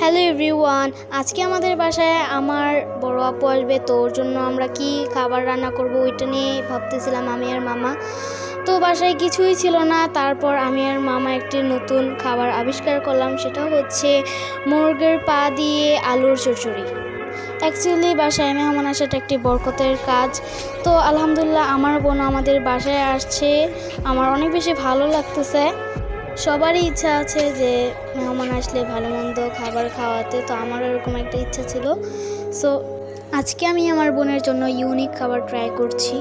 Hello everyone, আজকে আমাদের বাসায় আমার বড় আপু আসবে। তো ওর জন্য আমরা কি খাবার রান্না করব ওইটা নিয়ে ভাবতেছিলাম আমি আর মামা। তো বাসায় কিছুই ছিল না, তারপর আমি আর মামা একটি নতুন খাবার আবিষ্কার করলাম, সেটা হচ্ছে মুরগির পা দিয়ে আলুর চচ্চড়ি। অ্যাকচুয়ালি বাসায় মেহমান আসাটা একটি বরকতের কাজ। তো আলহামদুলিল্লাহ আমার বোন আমাদের বাসায় আসছে, আমার অনেক বেশি ভালো লাগতেছে। সবারই ইচ্ছা আছে যে মেহমান আসলে ভালো মন্দ খাবার খাওয়াতে, তো আমারও এরকম একটা ইচ্ছা ছিল। সো আজকে আমি আমার বোনের জন্য ইউনিক খাবার ট্রাই করছি।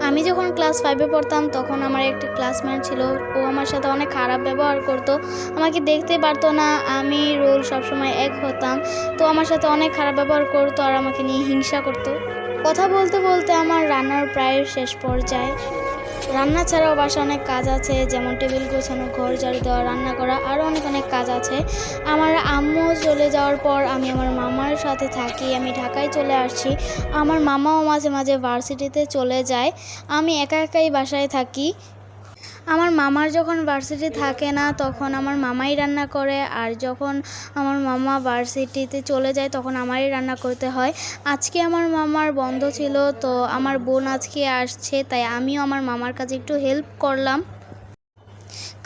আমি যখন ক্লাস 5-এ পড়তাম তখন আমার একটা ক্লাসমেট ছিল, ও আমার সাথে অনেক খারাপ ব্যবহার করতো, আমাকে দেখতে পারতো না, আমি রোল সবসময় এক হতাম। তো আমার সাথে অনেক খারাপ ব্যবহার করতো আর আমাকে নিয়ে হিংসা করতো। কথা বলতে বলতে আমার রান্নার প্রায় শেষ পর্যায়ে। রান্না ছাড়াও বাসায় অনেক কাজ আছে, যেমন টেবিল গোছানো, ঘর ঝাড়ু দেওয়া, রান্না করা, আরও অনেক অনেক কাজ আছে। আমার আম্মু চলে যাওয়ার পর আমি আমার মামার সাথে থাকি, আমি ঢাকায় চলে আসছি। আমার মামাও মাঝে মাঝে ভার্সিটিতে চলে যায়, আমি একা একাই বাসায় থাকি। আমার মামার যখন ভার্সিটি থাকে না তখন আমার মামাই রান্না করে, আর যখন আমার মামা ভার্সিটিতে চলে যায় তখন আমারই রান্না করতে হয়। আজকে আমার মামার বন্ধ ছিল, তো আমার বোন আজকে আসছে, তাই আমিও আমার মামার কাছে একটু হেল্প করলাম।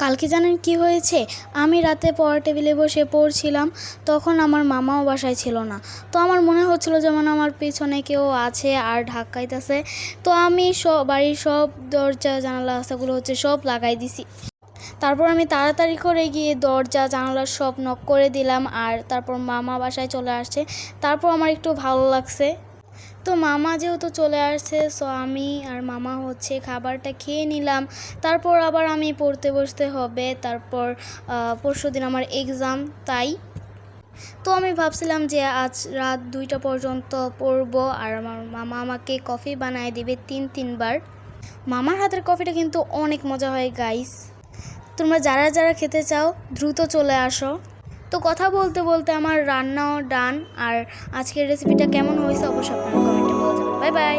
কালকে জানেন কি হয়েছে? আমি রাতে পড়ার টেবিলে বসে পড়ছিলাম, তখন আমার মামাও বাসায় ছিল না। তো আমার মনে হচ্ছিল যেমন আমার পিছনে কেউ আছে আর ঢাকাইতেছে। তো আমি বাড়ির সব দরজা জানালা রাস্তাগুলো সব লাগাই দিছি। তারপর আমি তাড়াতাড়ি করে গিয়ে দরজা জানালা সব নক করে দিলাম, আর তারপর মামা বাসায় চলে আসছে। তারপর আমার একটু ভালো লাগছে। তো মামা যেহেতু চলে আসছে, সো আমি আর মামা খাবারটা খেয়ে নিলাম। তারপর আবার আমি পড়তে বসতে হবে, তারপর পরশুদিন আমার এক্সাম, তাই। তো আমি ভাবছিলাম যে আজ রাত 2টা পর্যন্ত পড়বো, আর আমার মামা আমাকে কফি বানায় দিবে 3-3 বার। মামার হাতের কফিটা কিন্তু অনেক মজা হয় গাইস। তোমরা যারা যারা খেতে চাও দ্রুত চলে আসো। তো কথা বলতে বলতে আমার রান্নাও ডান, আর আজকের রেসিপিটা কেমন হয়েছে অবশ্যই আপনারা কমেন্টে বলে যাবেন। Bye bye.